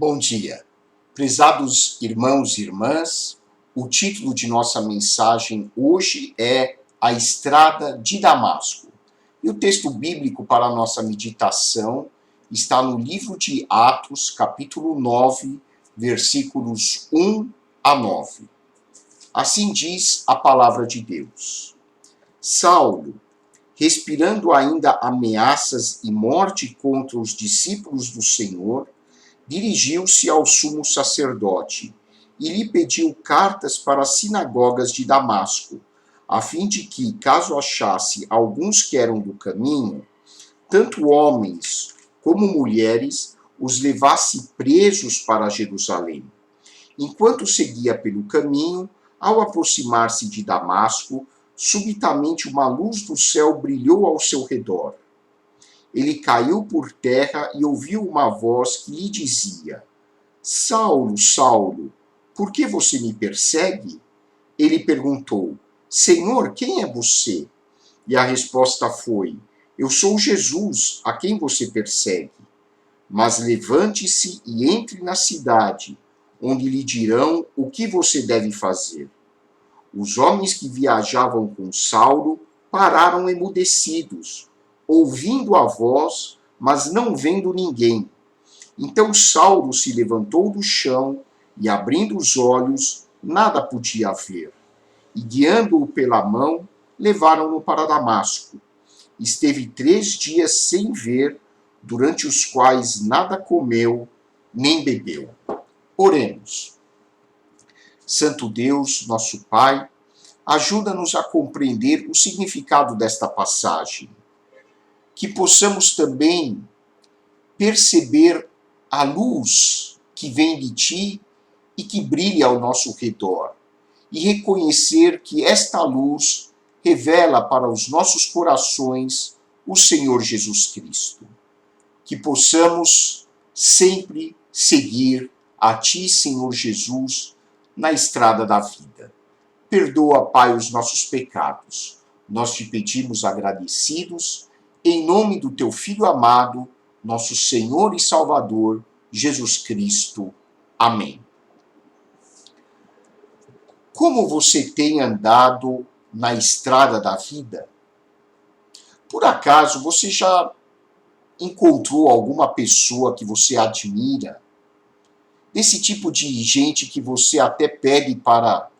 Bom dia, prezados irmãos e irmãs. O título de nossa mensagem hoje é A Estrada de Damasco. E o texto bíblico para a nossa meditação está no livro de Atos, capítulo 9, versículos 1 a 9. Assim diz a palavra de Deus. Saulo, respirando ainda ameaças e morte contra os discípulos do Senhor, dirigiu-se ao sumo sacerdote e lhe pediu cartas para as sinagogas de Damasco, a fim de que, caso achasse alguns que eram do caminho, tanto homens como mulheres, os levasse presos para Jerusalém. Enquanto seguia pelo caminho, ao aproximar-se de Damasco, subitamente uma luz do céu brilhou ao seu redor. Ele caiu por terra e ouviu uma voz que lhe dizia: Saulo, Saulo, por que você me persegue? Ele perguntou: Senhor, quem é você? E a resposta foi: Eu sou Jesus, a quem você persegue. Mas levante-se e entre na cidade, onde lhe dirão o que você deve fazer. Os homens que viajavam com Saulo pararam emudecidos, ouvindo a voz, mas não vendo ninguém. Então Saulo se levantou do chão e, abrindo os olhos, nada podia ver. E, guiando-o pela mão, levaram-no para Damasco. Esteve 3 dias sem ver, durante os quais nada comeu nem bebeu. Oremos. Santo Deus, nosso Pai, ajuda-nos a compreender o significado desta passagem. Que possamos também perceber a luz que vem de Ti e que brilha ao nosso redor, e reconhecer que esta luz revela para os nossos corações o Senhor Jesus Cristo. Que possamos sempre seguir a Ti, Senhor Jesus, na estrada da vida. Perdoa, Pai, os nossos pecados. Nós te pedimos agradecidos, em nome do Teu Filho amado, nosso Senhor e Salvador, Jesus Cristo. Amém. Como você tem andado na estrada da vida? Por acaso você já encontrou alguma pessoa que você admira? Desse tipo de gente que você até pede para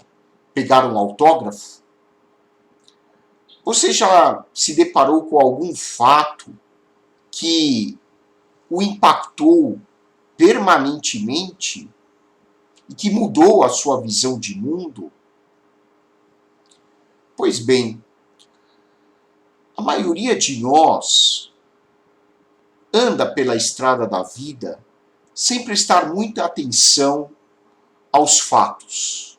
pegar um autógrafo? Você já se deparou com algum fato que o impactou permanentemente e que mudou a sua visão de mundo? Pois bem, a maioria de nós anda pela estrada da vida sem prestar muita atenção aos fatos.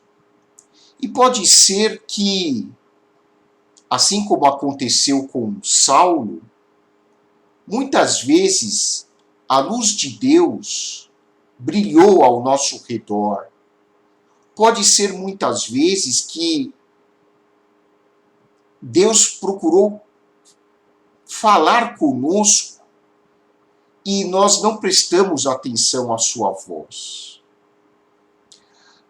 E pode ser que, assim como aconteceu com Saulo, muitas vezes a luz de Deus brilhou ao nosso redor. Pode ser muitas vezes que Deus procurou falar conosco e nós não prestamos atenção à sua voz.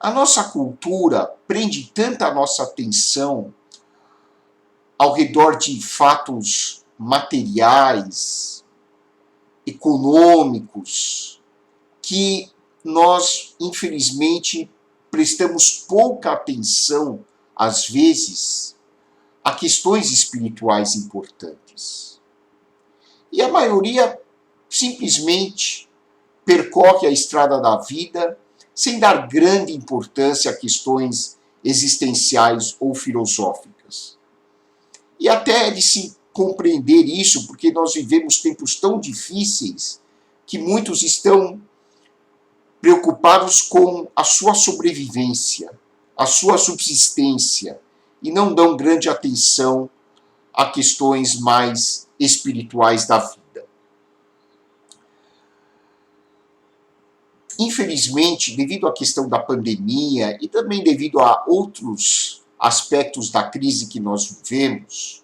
A nossa cultura prende tanta a nossa atenção ao redor de fatos materiais, econômicos, que nós, infelizmente, prestamos pouca atenção, às vezes, a questões espirituais importantes. E a maioria simplesmente percorre a estrada da vida sem dar grande importância a questões existenciais ou filosóficas. E até é de se compreender isso, porque nós vivemos tempos tão difíceis que muitos estão preocupados com a sua sobrevivência, a sua subsistência, e não dão grande atenção a questões mais espirituais da vida. Infelizmente, devido à questão da pandemia e também devido a outros aspectos da crise que nós vivemos,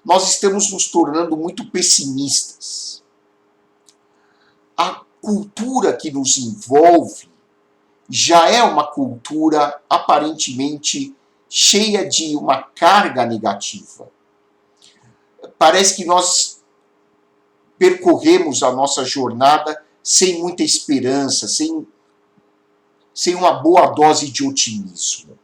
nós estamos nos tornando muito pessimistas. A cultura que nos envolve já é uma cultura aparentemente cheia de uma carga negativa. Parece que nós percorremos a nossa jornada sem muita esperança, sem uma boa dose de otimismo.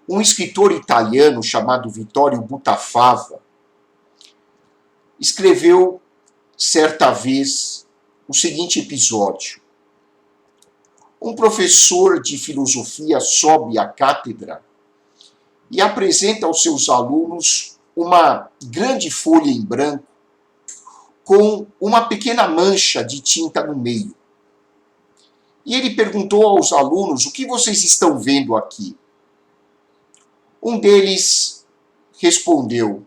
Um escritor italiano chamado Vittorio Buttafava escreveu certa vez o seguinte episódio. Um professor de filosofia sobe à cátedra e apresenta aos seus alunos uma grande folha em branco com uma pequena mancha de tinta no meio. E ele perguntou aos alunos: o que vocês estão vendo aqui? Um deles respondeu: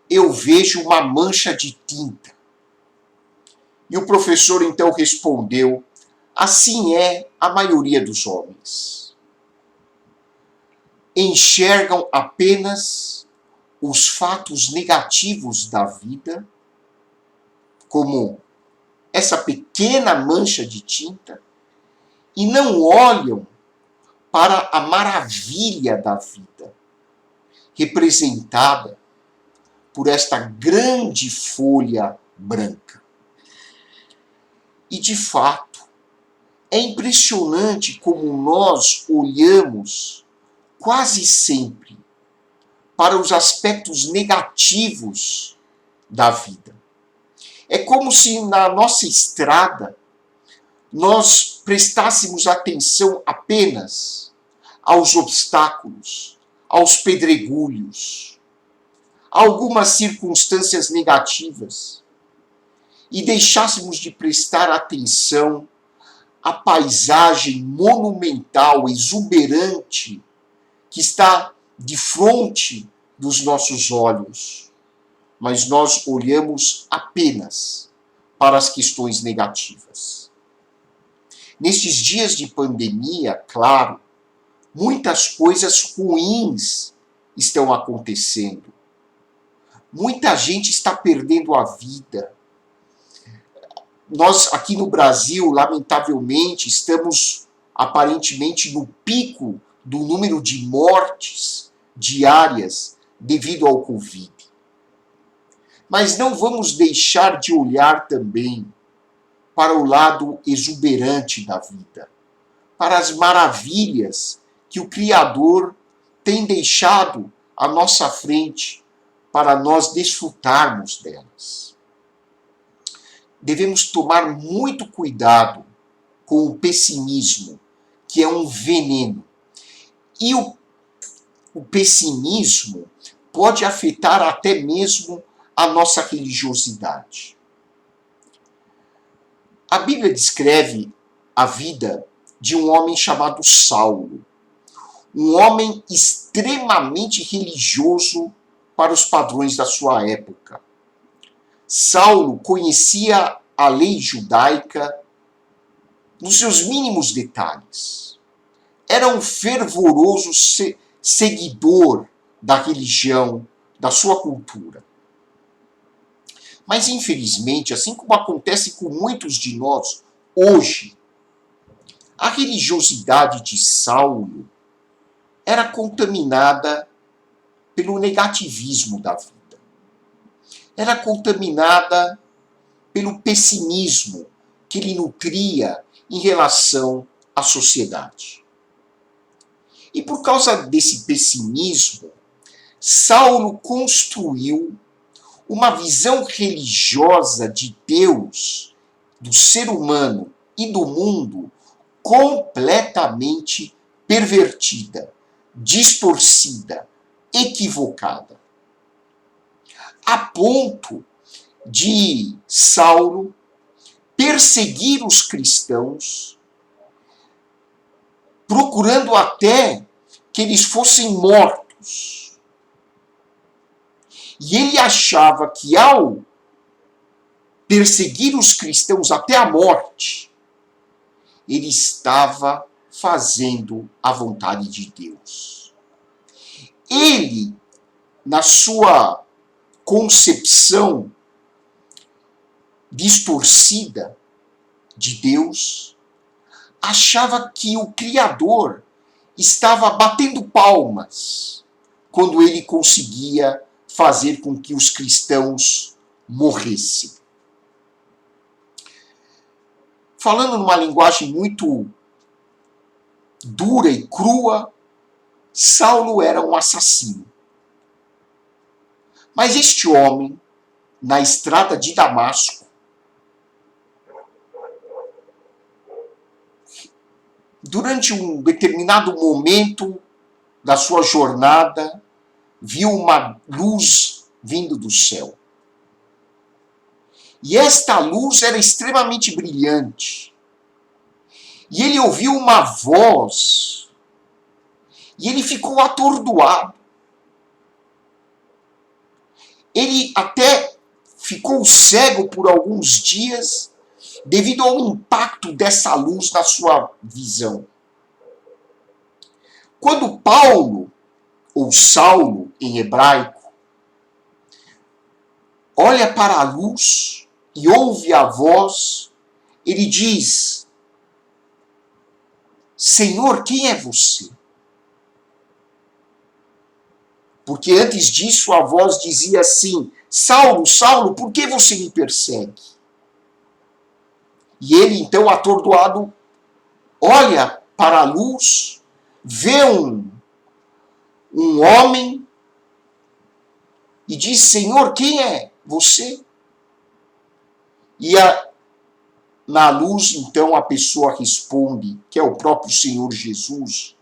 eu vejo uma mancha de tinta. E o professor então respondeu: assim é a maioria dos homens. Enxergam apenas os fatos negativos da vida, como essa pequena mancha de tinta, e não olham para a maravilha da vida, representada por esta grande folha branca. E, de fato, é impressionante como nós olhamos quase sempre para os aspectos negativos da vida. É como se na nossa estrada nós prestássemos atenção apenas aos obstáculos, aos pedregulhos, a algumas circunstâncias negativas, e deixássemos de prestar atenção à paisagem monumental, exuberante, que está de frente dos nossos olhos. Mas nós olhamos apenas para as questões negativas. Nestes dias de pandemia, claro, muitas coisas ruins estão acontecendo. Muita gente está perdendo a vida. Nós, aqui no Brasil, lamentavelmente, estamos aparentemente no pico do número de mortes diárias devido ao Covid. Mas não vamos deixar de olhar também para o lado exuberante da vida, para as maravilhas que o Criador tem deixado à nossa frente para nós desfrutarmos delas. Devemos tomar muito cuidado com o pessimismo, que é um veneno. E o pessimismo pode afetar até mesmo a nossa religiosidade. A Bíblia descreve a vida de um homem chamado Saulo, um homem extremamente religioso para os padrões da sua época. Saulo conhecia a lei judaica nos seus mínimos detalhes. Era um fervoroso seguidor da religião, da sua cultura. Mas, infelizmente, assim como acontece com muitos de nós hoje, a religiosidade de Saulo era contaminada pelo negativismo da vida. Era contaminada pelo pessimismo que ele nutria em relação à sociedade. E por causa desse pessimismo, Saulo construiu uma visão religiosa de Deus, do ser humano e do mundo completamente pervertida, distorcida, equivocada. A ponto de Saulo perseguir os cristãos, procurando até que eles fossem mortos. E ele achava que ao perseguir os cristãos até a morte, ele estava fazendo a vontade de Deus. Ele, na sua concepção distorcida de Deus, achava que o Criador estava batendo palmas quando ele conseguia fazer com que os cristãos morressem. Falando numa linguagem muito dura e crua, Saulo era um assassino. Mas este homem, na estrada de Damasco, durante um determinado momento da sua jornada, viu uma luz vindo do céu. E esta luz era extremamente brilhante. E ele ouviu uma voz. E ele ficou atordoado. Ele até ficou cego por alguns dias devido ao impacto dessa luz na sua visão. Quando Paulo, ou Saulo em hebraico, olha para a luz e ouve a voz, ele diz: Senhor, quem é você? Porque antes disso a voz dizia assim: Saulo, Saulo, por que você me persegue? E ele, então, atordoado, olha para a luz, vê um homem e diz: Senhor, quem é você? E na luz, então, a pessoa responde, que é o próprio Senhor Jesus: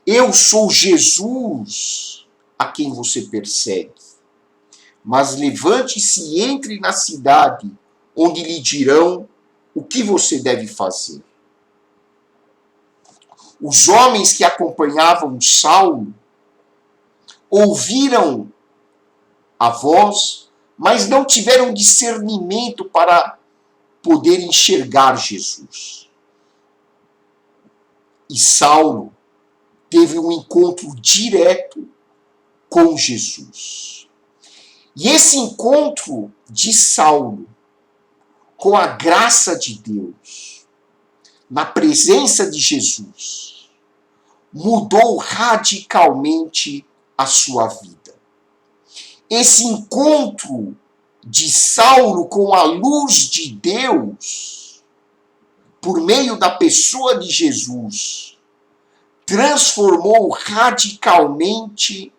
eu sou Jesus a quem você persegue. Mas levante-se e entre na cidade, onde lhe dirão o que você deve fazer. Os homens que acompanhavam Saulo ouviram a voz, mas não tiveram discernimento para poder enxergar Jesus. E Saulo teve um encontro direto com Jesus. E esse encontro de Saulo com a graça de Deus, na presença de Jesus, mudou radicalmente a sua vida. Esse encontro de Saulo com a luz de Deus, por meio da pessoa de Jesus, transformou radicalmente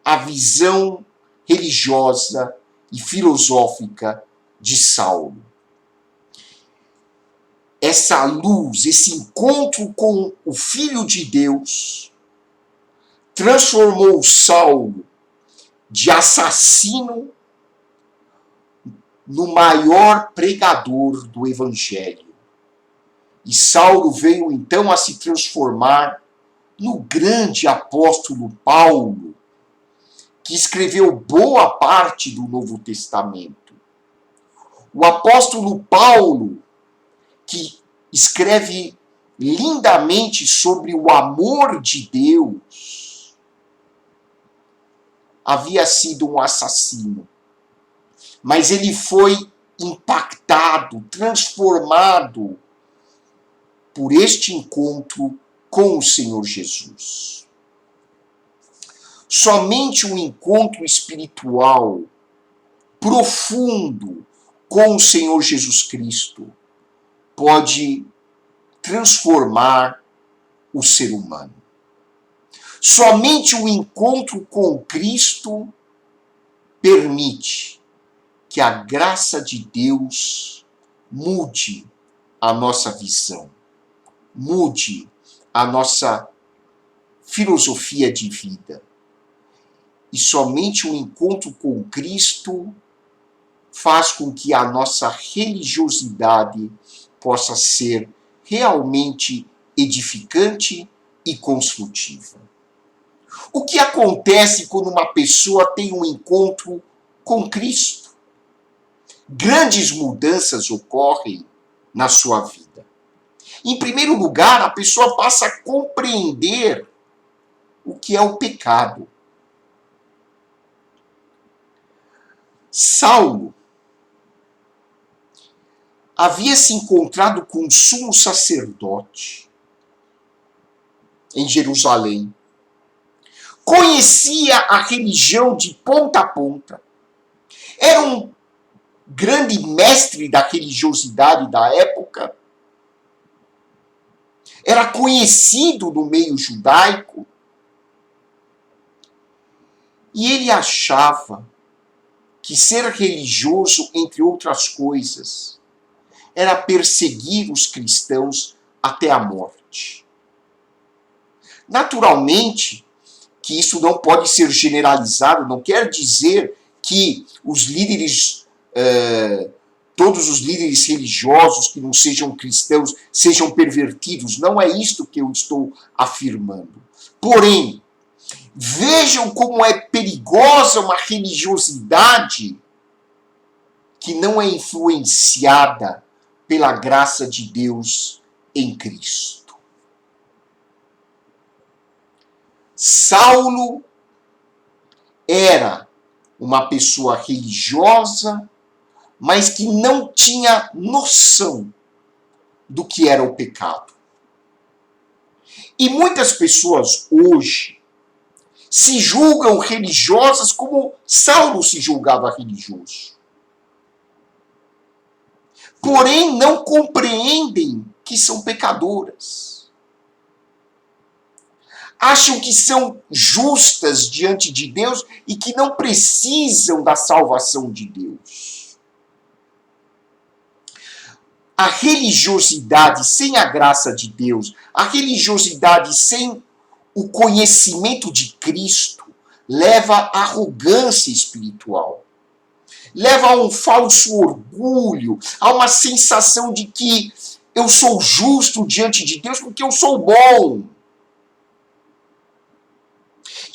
a visão religiosa e filosófica de Saulo. Essa luz, esse encontro com o Filho de Deus, transformou Saulo de assassino no maior pregador do Evangelho. E Saulo veio então a se transformar no grande apóstolo Paulo, que escreveu boa parte do Novo Testamento. O apóstolo Paulo, que escreve lindamente sobre o amor de Deus, havia sido um assassino. Mas ele foi impactado, transformado por este encontro com o Senhor Jesus. Somente um encontro espiritual profundo com o Senhor Jesus Cristo pode transformar o ser humano. Somente o encontro com Cristo permite que a graça de Deus mude a nossa visão, mude a nossa filosofia de vida. E somente o encontro com Cristo faz com que a nossa religiosidade possa ser realmente edificante e construtiva. O que acontece quando uma pessoa tem um encontro com Cristo? Grandes mudanças ocorrem na sua vida. Em primeiro lugar, a pessoa passa a compreender o que é o pecado. Saulo havia se encontrado com um sumo sacerdote em Jerusalém. Conhecia a religião de ponta a ponta. Era um grande mestre da religiosidade da época. Era conhecido no meio judaico. E ele achava que ser religioso, entre outras coisas, era perseguir os cristãos até a morte. Naturalmente, que isso não pode ser generalizado, não quer dizer que os líderes, todos os líderes religiosos que não sejam cristãos, sejam pervertidos. Não é isto que eu estou afirmando. Porém, vejam como é perigosa uma religiosidade que não é influenciada pela graça de Deus em Cristo. Saulo era uma pessoa religiosa, mas que não tinha noção do que era o pecado. E muitas pessoas hoje se julgam religiosas como Saulo se julgava religioso. Porém, não compreendem que são pecadoras. Acham que são justas diante de Deus e que não precisam da salvação de Deus. A religiosidade sem a graça de Deus, a religiosidade sem o conhecimento de Cristo, leva à arrogância espiritual. Leva a um falso orgulho, a uma sensação de que eu sou justo diante de Deus porque eu sou bom.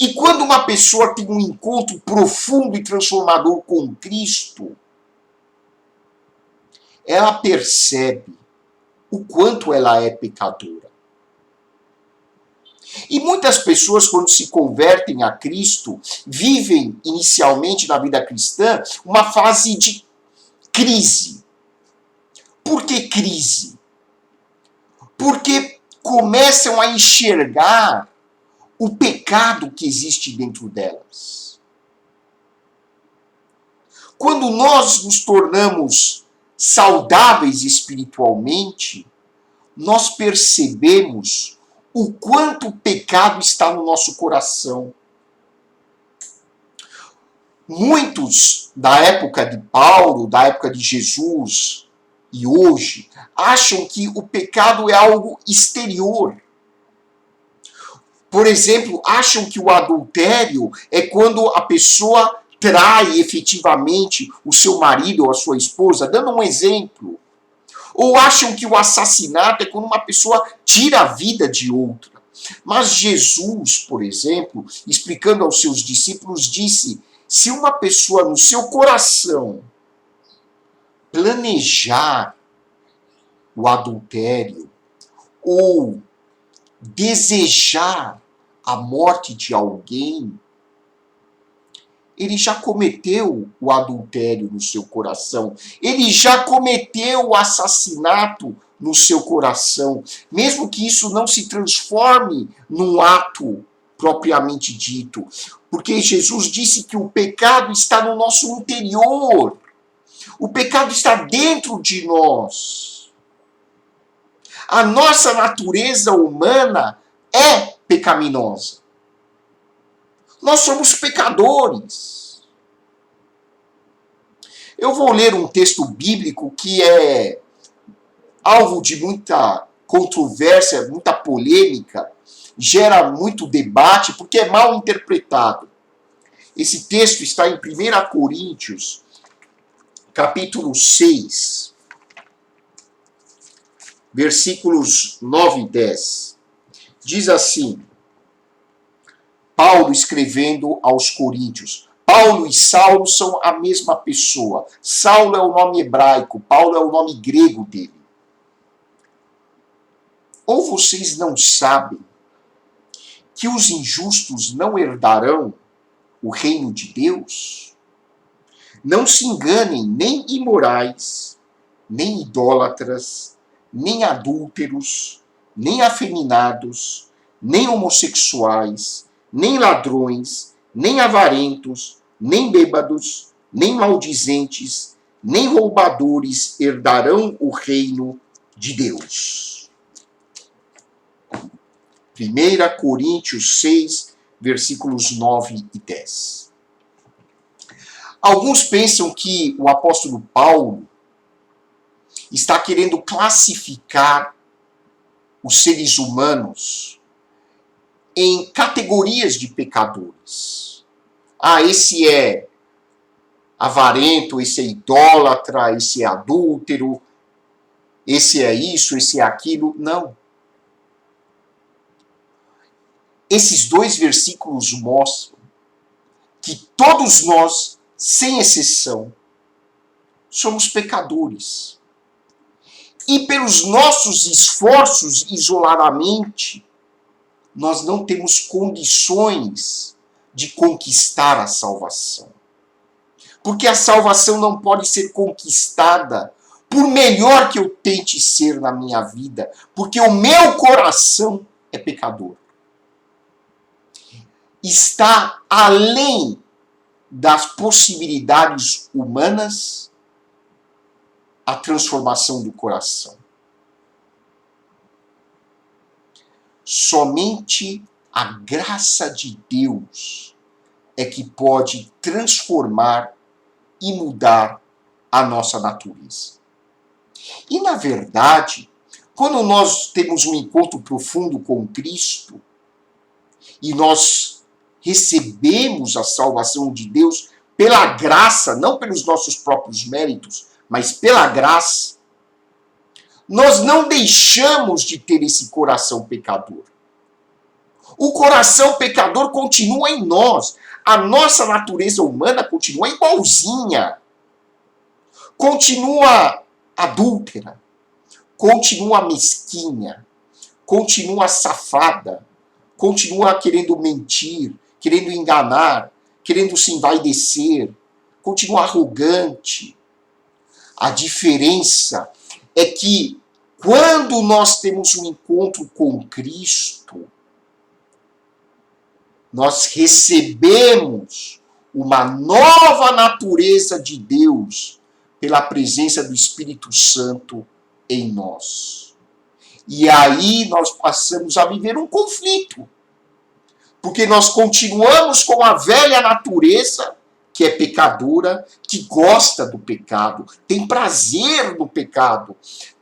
E quando uma pessoa tem um encontro profundo e transformador com Cristo, ela percebe o quanto ela é pecadora. E muitas pessoas, quando se convertem a Cristo, vivem inicialmente na vida cristã uma fase de crise. Por que crise? Porque começam a enxergar o pecado que existe dentro delas. Quando nós nos tornamos saudáveis espiritualmente, nós percebemos o quanto o pecado está no nosso coração. Muitos da época de Paulo, da época de Jesus e hoje, acham que o pecado é algo exterior. Por exemplo, acham que o adultério é quando a pessoa trai efetivamente o seu marido ou a sua esposa, dando um exemplo. Ou acham que o assassinato é quando uma pessoa tira a vida de outra. Mas Jesus, por exemplo, explicando aos seus discípulos, disse: se uma pessoa no seu coração planejar o adultério ou desejar a morte de alguém, ele já cometeu o adultério no seu coração. Ele já cometeu o assassinato no seu coração. Mesmo que isso não se transforme num ato propriamente dito. Porque Jesus disse que o pecado está no nosso interior. O pecado está dentro de nós. A nossa natureza humana é pecaminosa. Nós somos pecadores. Eu vou ler um texto bíblico que é alvo de muita controvérsia, muita polêmica, gera muito debate, porque é mal interpretado. Esse texto está em 1 Coríntios, capítulo 6, versículos 9 e 10. Diz assim, Paulo escrevendo aos Coríntios. Paulo e Saulo são a mesma pessoa. Saulo é o nome hebraico, Paulo é o nome grego dele. Ou vocês não sabem que os injustos não herdarão o reino de Deus? Não se enganem, nem imorais, nem idólatras, nem adúlteros, nem afeminados, nem homossexuais, nem ladrões, nem avarentos, nem bêbados, nem maldizentes, nem roubadores herdarão o reino de Deus. 1 Coríntios 6, versículos 9 e 10. Alguns pensam que o apóstolo Paulo está querendo classificar os seres humanos em categorias de pecadores. Esse é avarento, esse é idólatra, esse é adúltero, esse é isso, esse é aquilo. Não. Esses dois versículos mostram que todos nós, sem exceção, somos pecadores. E pelos nossos esforços isoladamente, nós não temos condições de conquistar a salvação. Porque a salvação não pode ser conquistada por melhor que eu tente ser na minha vida, porque o meu coração é pecador. Está além das possibilidades humanas a transformação do coração. Somente a graça de Deus é que pode transformar e mudar a nossa natureza. E, na verdade, quando nós temos um encontro profundo com Cristo e nós recebemos a salvação de Deus pela graça, não pelos nossos próprios méritos, mas pela graça, nós não deixamos de ter esse coração pecador. O coração pecador continua em nós. A nossa natureza humana continua igualzinha. Continua adúltera. Continua mesquinha. Continua safada. Continua querendo mentir, querendo enganar, querendo se envaidecer. Continua arrogante. A diferença é que quando nós temos um encontro com Cristo, nós recebemos uma nova natureza de Deus pela presença do Espírito Santo em nós. E aí nós passamos a viver um conflito. Porque nós continuamos com a velha natureza, que é pecadora, que gosta do pecado, tem prazer no pecado.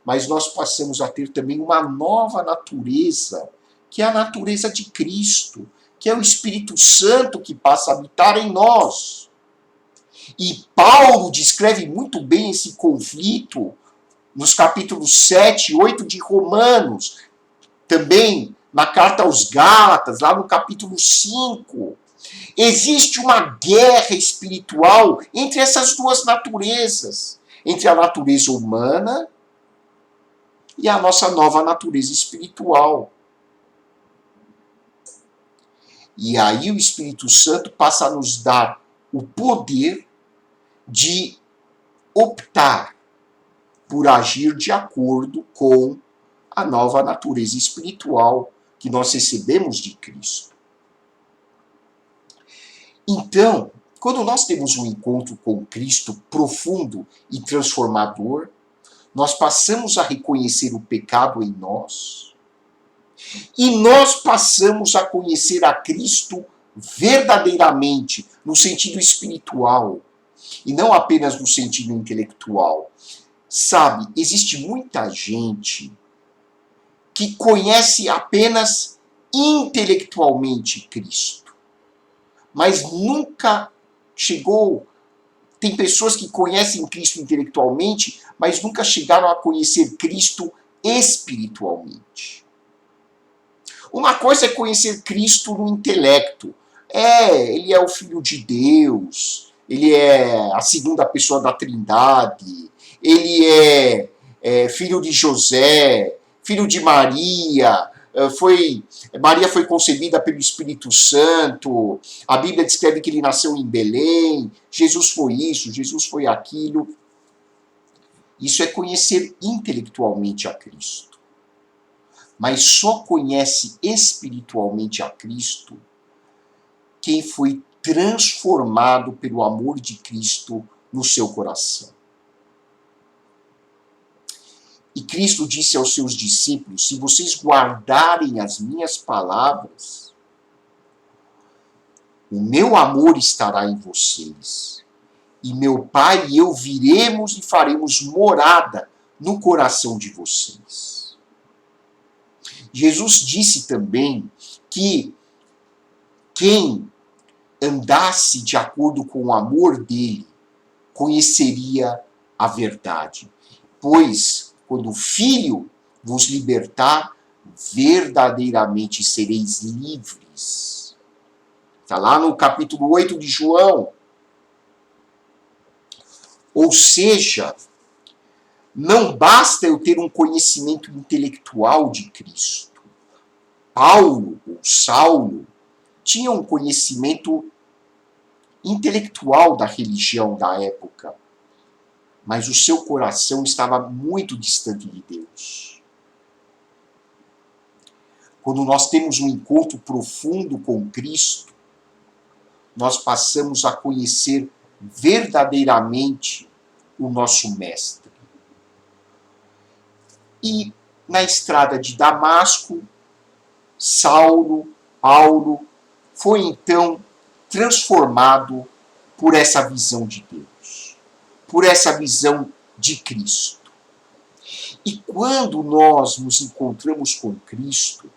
Mas nós passamos a ter também uma nova natureza, que é a natureza de Cristo, que é o Espírito Santo que passa a habitar em nós. E Paulo descreve muito bem esse conflito nos capítulos 7 e 8 de Romanos. Também na carta aos Gálatas, lá no capítulo 5. Existe uma guerra espiritual entre essas duas naturezas. Entre a natureza humana e a nossa nova natureza espiritual. E aí o Espírito Santo passa a nos dar o poder de optar por agir de acordo com a nova natureza espiritual que nós recebemos de Cristo. Então, quando nós temos um encontro com Cristo profundo e transformador, nós passamos a reconhecer o pecado em nós e nós passamos a conhecer a Cristo verdadeiramente, no sentido espiritual, e não apenas no sentido intelectual. Sabe, existe muita gente que conhece apenas intelectualmente Cristo, mas nunca chegou. Tem pessoas que conhecem Cristo intelectualmente, mas nunca chegaram a conhecer Cristo espiritualmente. Uma coisa é conhecer Cristo no intelecto. Ele é o Filho de Deus, ele é a segunda pessoa da Trindade, ele é filho de José, filho de Maria, Maria foi concebida pelo Espírito Santo, a Bíblia descreve que ele nasceu em Belém, Jesus foi isso, Jesus foi aquilo. Isso é conhecer intelectualmente a Cristo. Mas só conhece espiritualmente a Cristo quem foi transformado pelo amor de Cristo no seu coração. E Cristo disse aos seus discípulos: se vocês guardarem as minhas palavras, o meu amor estará em vocês. E meu Pai e eu viremos e faremos morada no coração de vocês. Jesus disse também que quem andasse de acordo com o amor dele conheceria a verdade. Pois, quando o Filho vos libertar, verdadeiramente sereis livres. Está lá no capítulo 8 de João. Ou seja, não basta eu ter um conhecimento intelectual de Cristo. Paulo, ou Saulo, tinha um conhecimento intelectual da religião da época, mas o seu coração estava muito distante de Deus. Quando nós temos um encontro profundo com Cristo, nós passamos a conhecer verdadeiramente o nosso Mestre. E na estrada de Damasco, Paulo, foi então transformado por essa visão de Deus, por essa visão de Cristo. E quando nós nos encontramos com Cristo,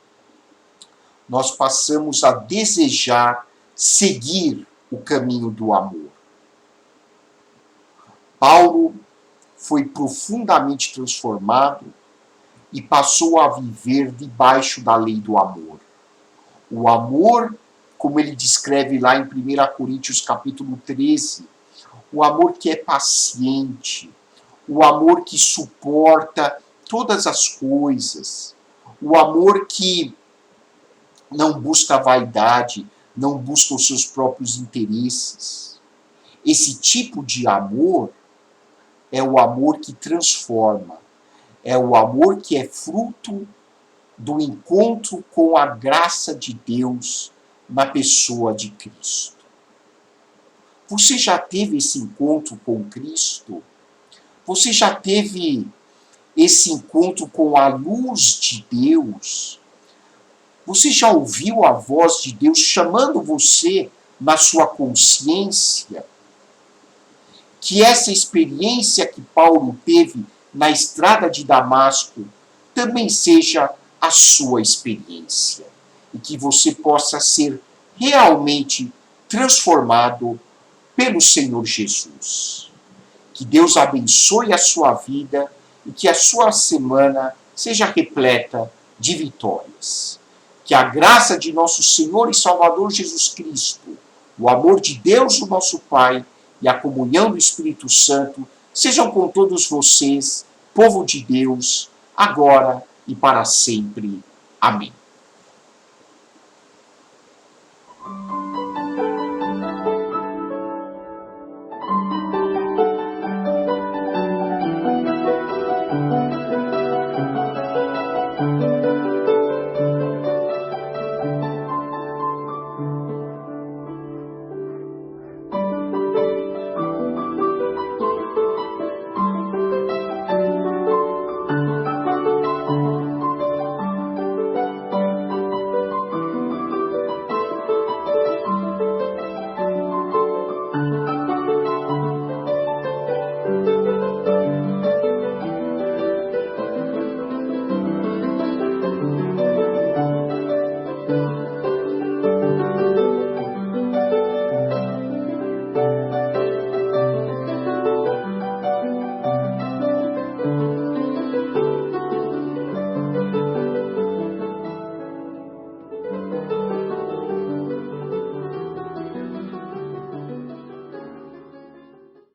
nós passamos a desejar seguir o caminho do amor. Paulo foi profundamente transformado e passou a viver debaixo da lei do amor. O amor, como ele descreve lá em 1 Coríntios capítulo 13, o amor que é paciente, o amor que suporta todas as coisas, o amor que não busca a vaidade, não busca os seus próprios interesses. Esse tipo de amor é o amor que transforma, é o amor que é fruto do encontro com a graça de Deus na pessoa de Cristo. Você já teve esse encontro com Cristo? Você já teve esse encontro com a luz de Deus? Você já ouviu a voz de Deus chamando você na sua consciência? Que essa experiência que Paulo teve na estrada de Damasco também seja a sua experiência. E que você possa ser realmente transformado pelo Senhor Jesus. Que Deus abençoe a sua vida e que a sua semana seja repleta de vitórias. Que a graça de nosso Senhor e Salvador Jesus Cristo, o amor de Deus, o nosso Pai, e a comunhão do Espírito Santo sejam com todos vocês, povo de Deus, agora e para sempre. Amém.